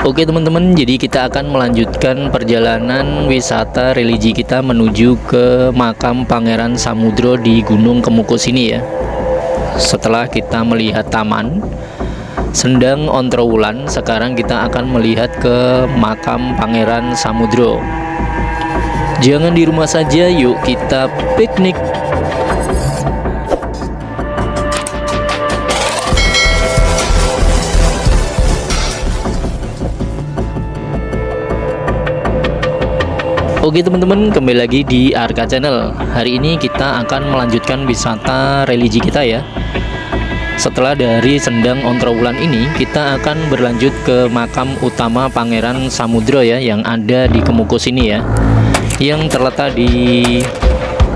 Oke teman-teman, jadi kita akan melanjutkan perjalanan wisata religi kita menuju ke makam Pangeran Samudro di Gunung Kemukus ini ya. Setelah kita melihat taman Sendang Ontrowulan, sekarang kita akan melihat ke makam Pangeran Samudro. Jangan di rumah saja, yuk kita piknik. Oke teman-teman, kembali lagi di Arka Channel. Hari ini kita akan melanjutkan wisata religi kita ya. Setelah dari Sendang Ontrowulan ini, kita akan berlanjut ke makam utama Pangeran Samudro ya, yang ada di Kemukus ini ya, yang terletak di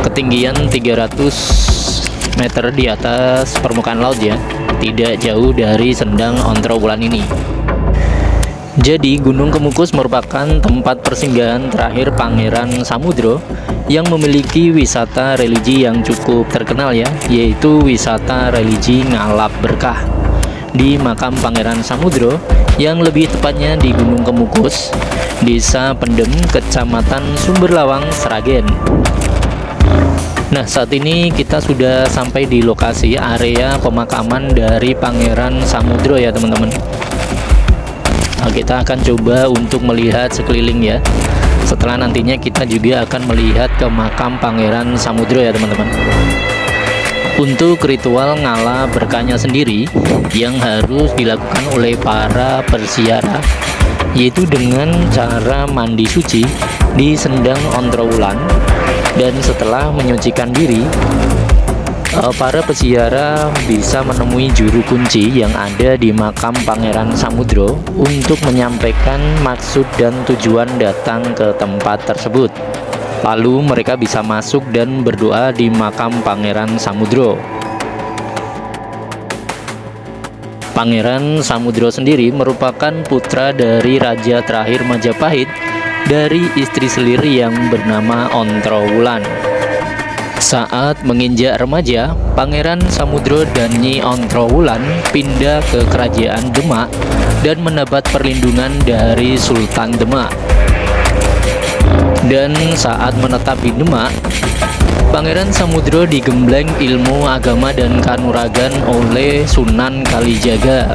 ketinggian 300 meter di atas permukaan laut ya, tidak jauh dari Sendang Ontrowulan ini. Jadi Gunung Kemukus merupakan tempat persinggahan terakhir Pangeran Samudro yang memiliki wisata religi yang cukup terkenal ya, yaitu wisata religi Ngalap Berkah di makam Pangeran Samudro, yang lebih tepatnya di Gunung Kemukus, Desa Pendem, Kecamatan Sumberlawang, Sragen. Nah, saat ini kita sudah sampai di lokasi area pemakaman dari Pangeran Samudro ya teman-teman. Nah, kita akan coba untuk melihat sekeliling ya. Setelah nantinya kita juga akan melihat ke makam Pangeran Samudro ya teman-teman. Untuk ritual ngala berkahnya sendiri yang harus dilakukan oleh para persiara, yaitu dengan cara mandi suci di Sendang Ontrowulan, dan setelah menyucikan diri, para peziarah bisa menemui juru kunci yang ada di makam Pangeran Samudro untuk menyampaikan maksud dan tujuan datang ke tempat tersebut. Lalu mereka bisa masuk dan berdoa di makam Pangeran Samudro. Pangeran Samudro sendiri merupakan putra dari Raja terakhir Majapahit dari istri selir yang bernama Ontrowulan. Saat menginjak remaja, Pangeran Samudro dan Nyi Ontrowulan pindah ke Kerajaan Demak dan mendapat perlindungan dari Sultan Demak. Dan saat menetap di Demak, Pangeran Samudro digembleng ilmu agama dan kanuragan oleh Sunan Kalijaga.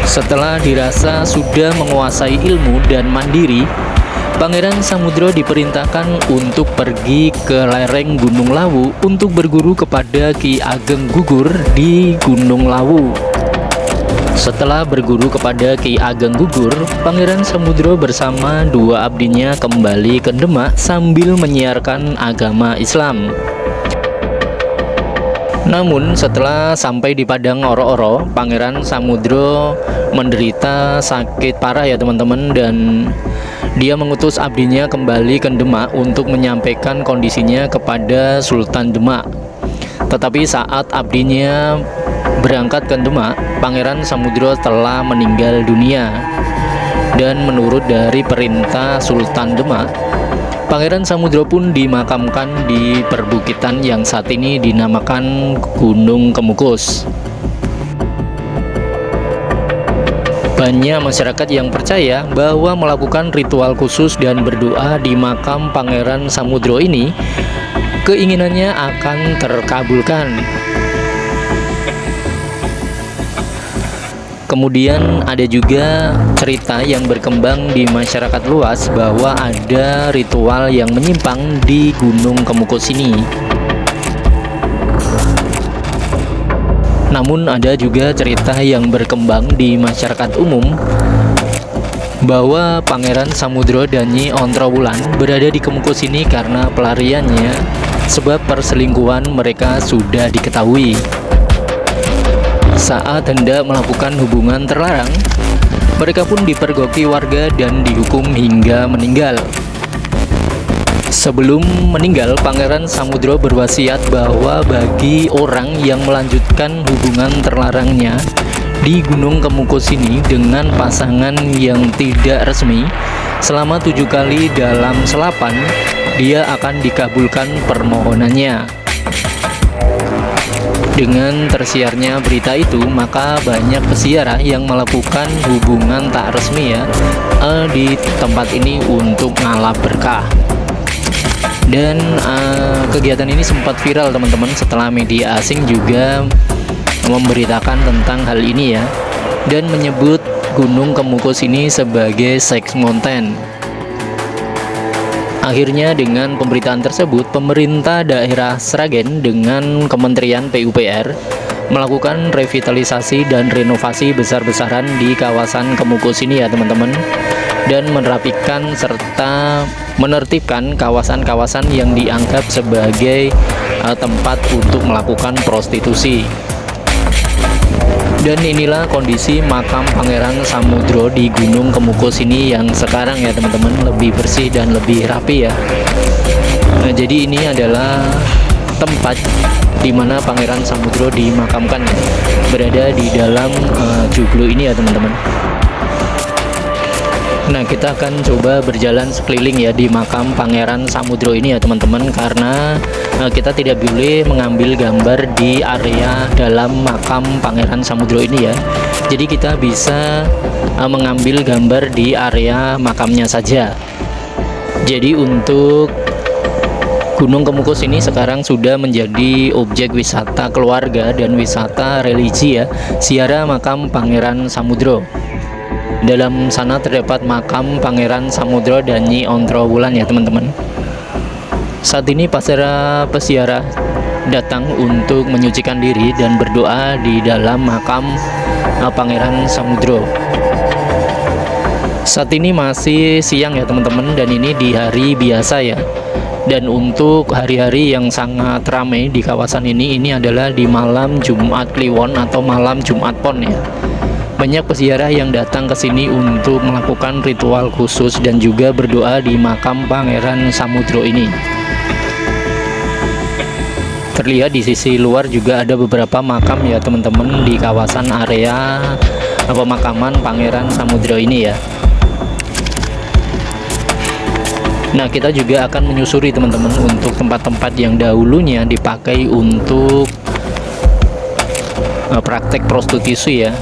Setelah dirasa sudah menguasai ilmu dan mandiri, Pangeran Samudro diperintahkan untuk pergi ke lereng Gunung Lawu untuk berguru kepada Ki Ageng Gugur di Gunung Lawu. Setelah berguru kepada Ki Ageng Gugur, Pangeran Samudro bersama dua abdinya kembali ke Demak sambil menyiarkan agama Islam. Namun setelah sampai di Padang Oro-Oro, Pangeran Samudro menderita sakit parah ya teman-teman, dan dia mengutus abdinya kembali ke Demak untuk menyampaikan kondisinya kepada Sultan Demak. Tetapi saat abdinya berangkat ke Demak, Pangeran Samudro telah meninggal dunia. Dan menurut dari perintah Sultan Demak, Pangeran Samudro pun dimakamkan di perbukitan yang saat ini dinamakan Gunung Kemukus. Banyak masyarakat yang percaya bahwa melakukan ritual khusus dan berdoa di makam Pangeran Samudro ini, keinginannya akan terkabulkan. Kemudian ada juga cerita yang berkembang di masyarakat luas bahwa ada ritual yang menyimpang di Gunung Kemukus ini. Namun ada juga cerita yang berkembang di masyarakat umum bahwa Pangeran Samudro dan Nyi Ontrowulan berada di Kemukus ini karena pelariannya, sebab perselingkuhan mereka sudah diketahui. Saat hendak melakukan hubungan terlarang, mereka pun dipergoki warga dan dihukum hingga meninggal. Sebelum meninggal, Pangeran Samudro berwasiat bahwa bagi orang yang melanjutkan hubungan terlarangnya di Gunung Kemukus ini dengan pasangan yang tidak resmi selama 7 kali dalam selapan, dia akan dikabulkan permohonannya. Dengan tersiarnya berita itu, maka banyak peziarah yang melakukan hubungan tak resmi ya di tempat ini untuk ngalap berkah. Dan kegiatan ini sempat viral teman-teman setelah media asing juga memberitakan tentang hal ini ya, dan menyebut Gunung Kemukus ini sebagai sex mountain. Akhirnya dengan pemberitaan tersebut, pemerintah daerah Sragen dengan Kementerian PUPR melakukan revitalisasi dan renovasi besar-besaran di kawasan Kemukus ini ya teman-teman, dan merapikan serta menertibkan kawasan-kawasan yang dianggap sebagai tempat untuk melakukan prostitusi. Dan inilah kondisi makam Pangeran Samudro di Gunung Kemukus ini yang sekarang ya teman-teman, lebih bersih dan lebih rapi ya. Nah, jadi ini adalah tempat di mana Pangeran Samudro dimakamkan ya, berada di dalam joglo ini ya teman-teman. Nah, kita akan coba berjalan sekeliling ya di makam Pangeran Samudro ini ya teman-teman, karena kita tidak boleh mengambil gambar di area dalam makam Pangeran Samudro ini ya. Jadi kita bisa mengambil gambar di area makamnya saja. Jadi untuk Gunung Kemukus ini sekarang sudah menjadi objek wisata keluarga dan wisata religi ya, ziarah makam Pangeran Samudro. Dalam sana terdapat makam Pangeran Samudro dan Nyi Ontrowulan ya teman-teman. Saat ini para peziarah datang untuk menyucikan diri dan berdoa di dalam makam Pangeran Samudro. Saat ini masih siang ya teman-teman, dan ini di hari biasa ya. Dan untuk hari-hari yang sangat ramai di kawasan ini adalah di malam Jumat Kliwon atau malam Jumat Pon ya. Banyak peziarah yang datang ke sini untuk melakukan ritual khusus dan juga berdoa di makam Pangeran Samudro ini. Terlihat di sisi luar juga ada beberapa makam ya teman-teman di kawasan area pemakaman Pangeran Samudro ini ya. Nah, kita juga akan menyusuri teman-teman untuk tempat-tempat yang dahulunya dipakai untuk praktek prostitusi ya.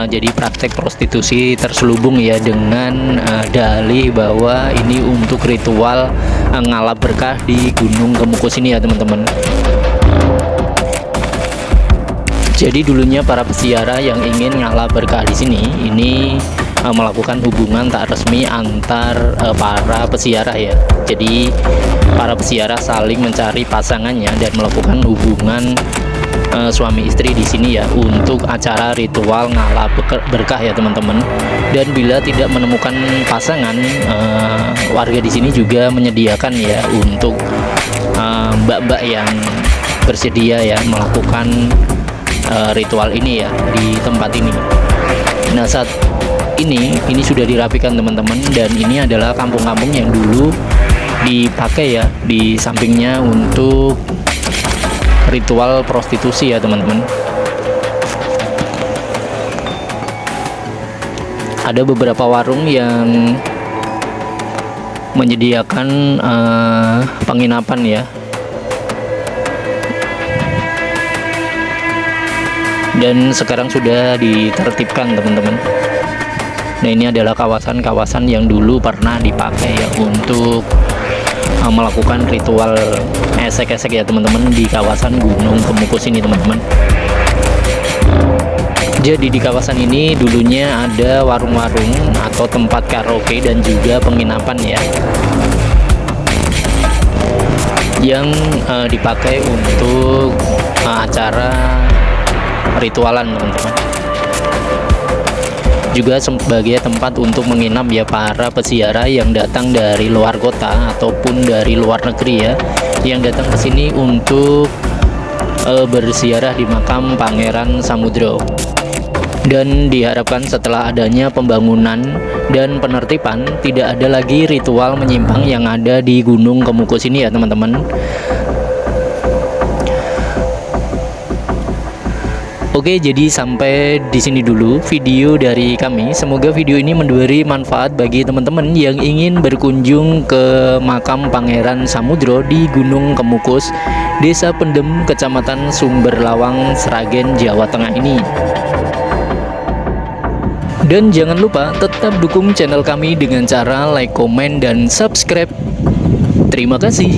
Jadi praktek prostitusi terselubung ya dengan dalih bahwa ini untuk ritual ngalap berkah di Gunung Kemukus ini ya teman-teman. Jadi dulunya para peziarah yang ingin ngalap berkah di sini ini melakukan hubungan tak resmi antar para peziarah ya. Jadi para peziarah saling mencari pasangannya dan melakukan hubungan suami istri di sini ya untuk acara ritual ngalap berkah ya teman-teman. Dan bila tidak menemukan pasangan, warga di sini juga menyediakan ya untuk mbak-mbak yang bersedia ya melakukan ritual ini ya di tempat ini. Nah, saat ini sudah dirapikan teman-teman, dan ini adalah kampung-kampung yang dulu dipakai ya di sampingnya untuk ritual prostitusi ya teman-teman. Ada beberapa warung yang menyediakan penginapan ya, dan sekarang sudah ditertibkan teman-teman. Nah, ini adalah kawasan-kawasan yang dulu pernah dipakai ya untuk melakukan ritual esek-esek ya teman-teman di kawasan Gunung Kemukus ini teman-teman. Jadi di kawasan ini dulunya ada warung-warung atau tempat karaoke dan juga penginapan ya, yang dipakai untuk acara ritualan teman-teman. Juga sebagai tempat untuk menginap ya para peziarah yang datang dari luar kota ataupun dari luar negeri ya, yang datang ke sini untuk berziarah di makam Pangeran Samudro. Dan diharapkan setelah adanya pembangunan dan penertiban, tidak ada lagi ritual menyimpang yang ada di Gunung Kemukus ini ya teman-teman. Oke, jadi sampai di sini dulu video dari kami. Semoga video ini memberi manfaat bagi teman-teman yang ingin berkunjung ke makam Pangeran Samudro di Gunung Kemukus, Desa Pendem, Kecamatan Sumberlawang, Sragen, Jawa Tengah ini. Dan jangan lupa tetap dukung channel kami dengan cara like, komen, dan subscribe. Terima kasih.